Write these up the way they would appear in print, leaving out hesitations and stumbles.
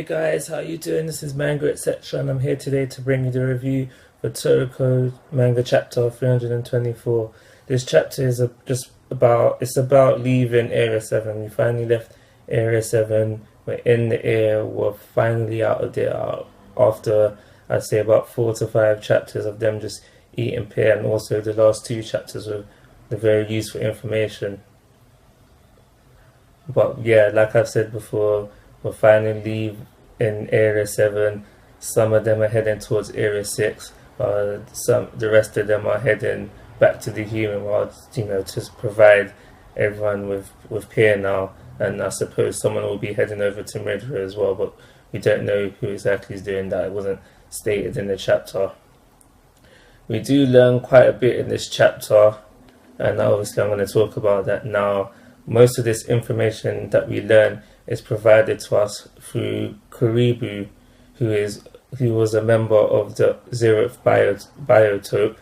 Hey guys, how you doing? This is Manga etc. and I'm here today to bring you the review for Toriko manga chapter 324. This chapter is it's about leaving Area 7. We finally left Area 7. We're in the air. We're finally out of there after I'd say about 4 to 5 chapters of them just eating pear, and also the last 2 chapters with the very useful information. But yeah, like I've said before, we'll finally in Area 7. Some of them are heading towards Area 6, while the rest of them are heading back to the human world, to provide everyone with peer now. And I suppose someone will be heading over to Midra as well, but we don't know who exactly is doing that. It wasn't stated in the chapter. We do learn quite a bit in this chapter, and obviously I'm going to talk about that now. Most of this information that we learn is provided to us through Toriko, who was a member of the 0th biotope,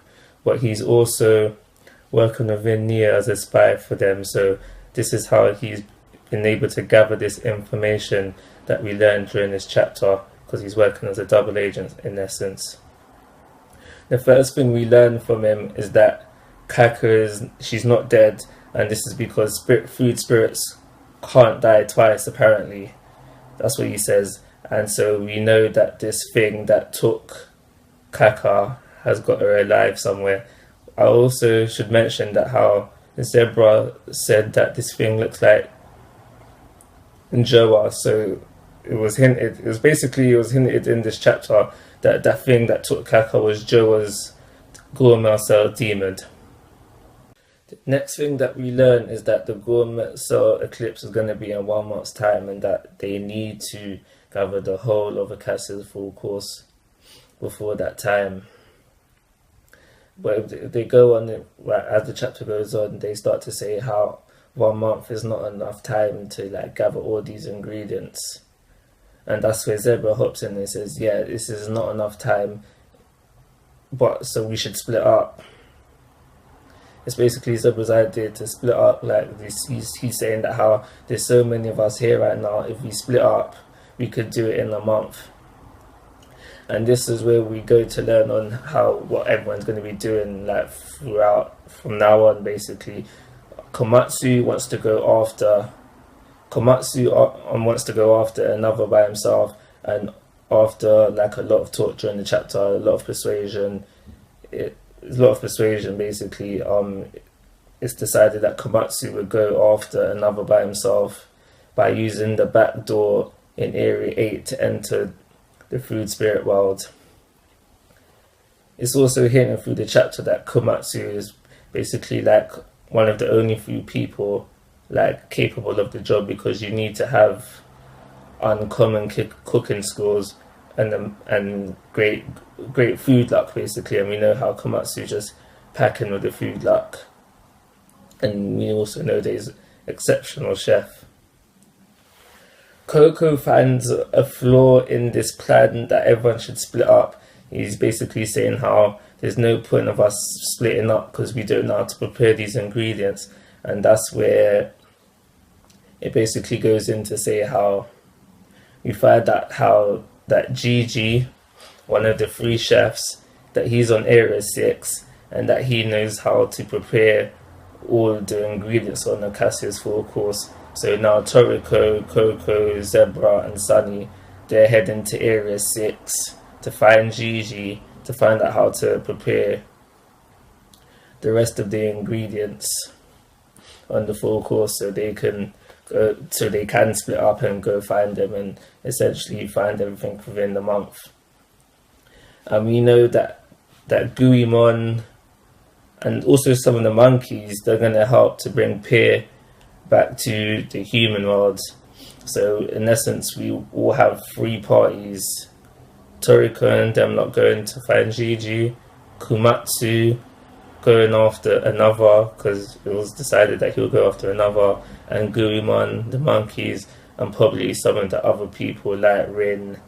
but he's also working within Nia as a spy for them. So this is how he's been able to gather this information that we learned during this chapter, because he's working as a double agent in essence. The first thing we learn from him is that she's not dead, and this is because food spirits can't die twice, apparently. That's what he says. And so we know that this thing that took Kaka has got her alive somewhere. I also should mention that how Zebra said that this thing looks like Joa. So it was hinted in this chapter that that thing that took Kaka was Joa's Gourmet Cell demon. The next thing that we learn is that the Gourmet Cell eclipse is going to be in 1 month's time, and that they need to gather the whole of Acacia's full course before that time. But they go on, as the chapter goes on, they start to say how 1 month is not enough time to gather all these ingredients. And that's where Zebra hops in and says, yeah, this is not enough time, so we should split up. It's basically Zebra's idea to split up like this. He's saying that how there's so many of us here right now, if we split up, we could do it in a month. And this is where we go to learn on what everyone's going to be doing throughout from now on. Basically, Komatsu wants to go after another by himself, and after a lot of talk during the chapter, a lot of persuasion, basically, it's decided that Komatsu would go after another by himself by using the back door in Area 8 to enter the food spirit world. It's also hinted through the chapter that Komatsu is basically one of the only few people capable of the job, because you need to have uncommon cooking skills and great food luck, basically. And we know how Komatsu just packing with the food luck, and we also know that he's an exceptional chef. Coco finds a flaw in this plan that everyone should split up. He's basically saying how there's no point of us splitting up because we don't know how to prepare these ingredients. And that's where it basically goes in to say how we find out how that Gigi, one of the 3 chefs, that he's on Area 6, and that he knows how to prepare all the ingredients on Acacia's full course. So now Toriko, Coco, Zebra and Sunny, they're heading to Area 6 to find Gigi, to find out how to prepare the rest of the ingredients on the full course, so they can split up and go find them and essentially find everything within the month. And we know that Guimon and also some of the monkeys, they're going to help to bring Peer back to the human world. So in essence, we will have 3 parties: Toriko and them not going to find Gigi, Komatsu going after another, because it was decided that he'll go after another, and Guimon, the monkeys, and probably some of the other people like Rin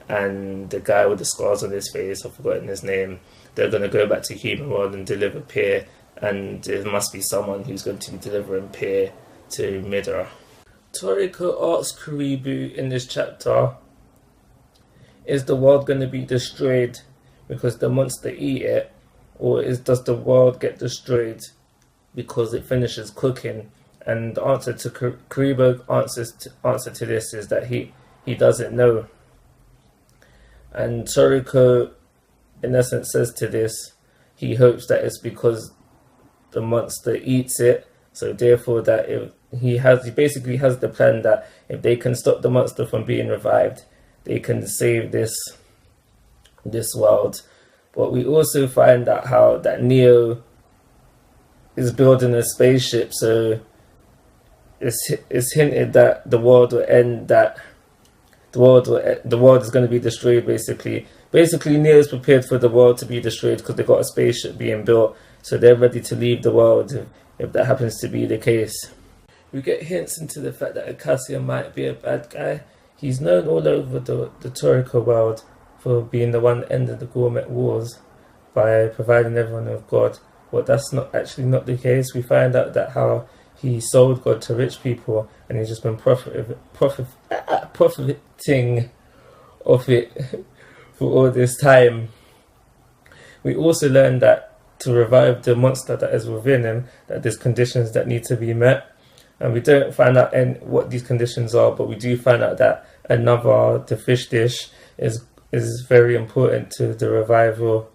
and the guy with the scars on his face, I've forgotten his name. They're going to go back to human world and deliver Peer, and there must be someone who's going to be delivering Peer to Midra. Toriko asks Karibu in this chapter is the world going to be destroyed because the monster eat it, or does the world get destroyed because it finishes cooking? And the answer to Karibo's answer to this is that he doesn't know. And Toriko, in essence, says to this, he hopes that it's because the monster eats it. So therefore, that he basically has the plan that if they can stop the monster from being revived, they can save this world. But we also find out how that Neo is building a spaceship, so it's hinted that the world will end, that the world is going to be destroyed. Basically Neo is prepared for the world to be destroyed because they've got a spaceship being built, so they're ready to leave the world if that happens to be the case. We get hints into the fact that Acacia might be a bad guy. He's known all over the Toriko world for being the one that ended the Gourmet Wars by providing everyone with God. But that's not the case. We find out that how he sold God to rich people, and he's just been profiting of it for all this time. We also learn that to revive the monster that is within him, that there's conditions that need to be met. And we don't find out what these conditions are, but we do find out that the fish dish is very important to the revival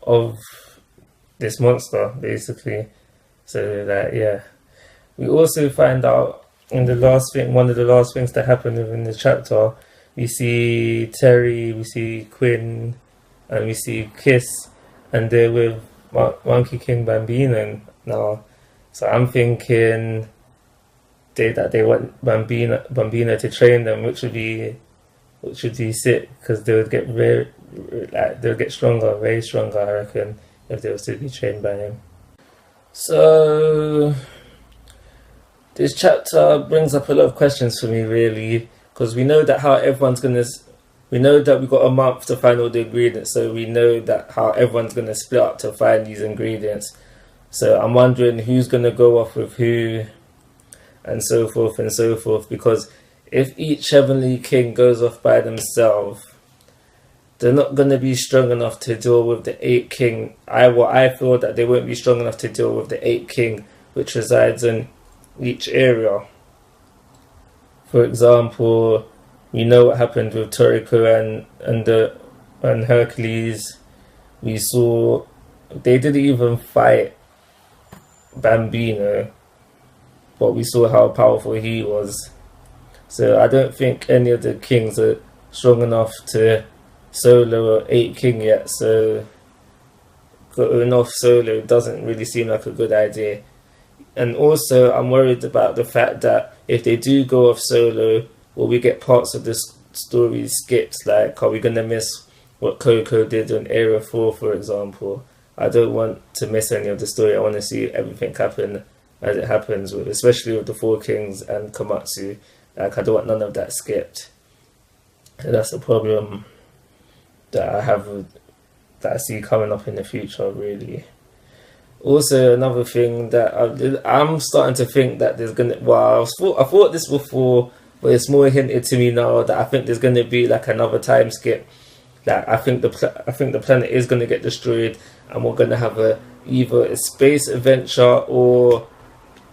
of this monster, basically. So that, yeah. We also find out in one of the last things that happened within the chapter, we see Terry, we see Quinn, and we see Kiss, and they're with Monkey King Bambino now. So I'm thinking that they want Bambino to train them, which would be sick, because they would get stronger, very stronger, I reckon, if they were to be trained by him. So this chapter brings up a lot of questions for me, really, because we know that we know that we've got a month to find all the ingredients, so we know that how everyone's going to split up to find these ingredients. So I'm wondering who's going to go off with who, and so forth, because if each Heavenly King goes off by themselves, they're not going to be strong enough to deal with the 8 King. I feel that they won't be strong enough to deal with the 8 King, which resides in each area. For example, we know what happened with Toriko and Hercules. We saw they didn't even fight Bambino, but we saw how powerful he was. So I don't think any of the kings are strong enough to solo 8 King yet. So going off solo doesn't really seem like a good idea. And also, I'm worried about the fact that if they do go off solo, will we get parts of this story skipped? Like, are we going to miss what Coco did on Area 4, for example? I don't want to miss any of the story. I want to see everything happen as it happens, especially with the 4 Kings and Komatsu. Like, I don't want none of that skipped. And that's the problem that I have that I see coming up in the future, really. Also, another thing that I'm starting to think that there's gonna. Well, I thought this before, but it's more hinted to me now that I think there's gonna be like another time skip. Like I think the planet is gonna get destroyed, and we're gonna have either a space adventure or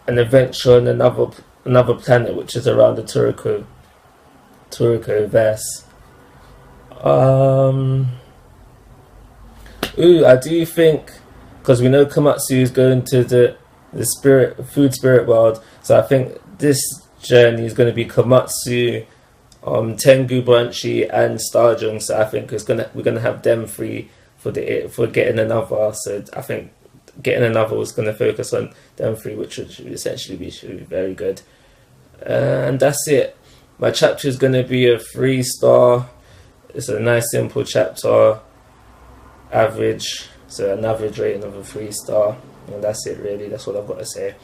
an adventure on another planet, which is around the Toriko verse. I do think, because we know Komatsu is going to the food spirit world, so I think this journey is going to be Komatsu, Tengu Branchi, and Starjung. So I think we're gonna have them free for getting another. So I think getting another was going to focus on them three, which should essentially be very good. And that's it. My chapter is going to be a 3-star. It's a nice simple chapter, average. So an average rating of a 3-star, and that's it really. That's what I've got to say.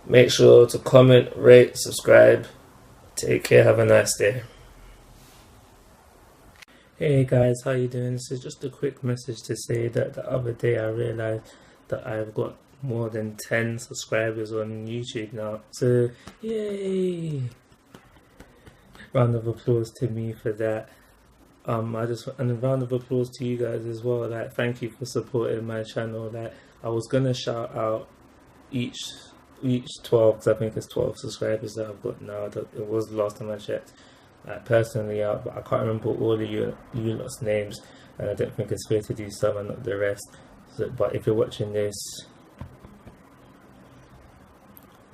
Make sure to comment, rate, subscribe. Take care, have a nice day. Hey guys, how you doing? This is just a quick message to say that the other day I realized that I've got more than 10 subscribers on YouTube now. So yay! round of applause to me for that. And a round of applause to you guys as well. Like, thank you for supporting my channel. Like, I was gonna shout out each 12, because I think it's 12 subscribers that I've got now. It was the last time I checked. Personally, but I can't remember all of you lot's names, and I don't think it's fair to do some and not the rest. So, but if you're watching this,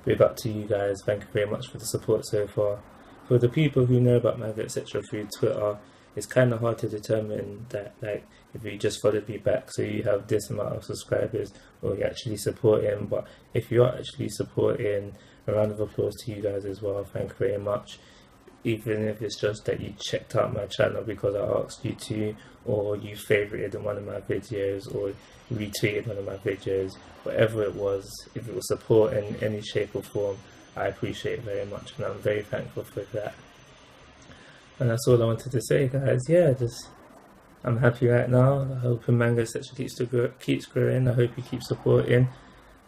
big up to you guys. Thank you very much for the support so far. For the people who know about Manga etc. through Twitter, it's kind of hard to determine that, like, if you just followed me back, so you have this amount of subscribers, or you actually supporting. But if you are actually supporting, a round of applause to you guys as well. Thank you very much. Even if it's just that you checked out my channel because I asked you to, or you favorited one of my videos, or retweeted one of my videos, whatever it was, if it was support in any shape or form, I appreciate it very much, and I'm very thankful for that. And that's all I wanted to say, guys. Yeah, I'm happy right now. I hope Manga etc. keeps growing. I hope you keep supporting,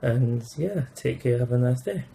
and yeah, take care. Have a nice day.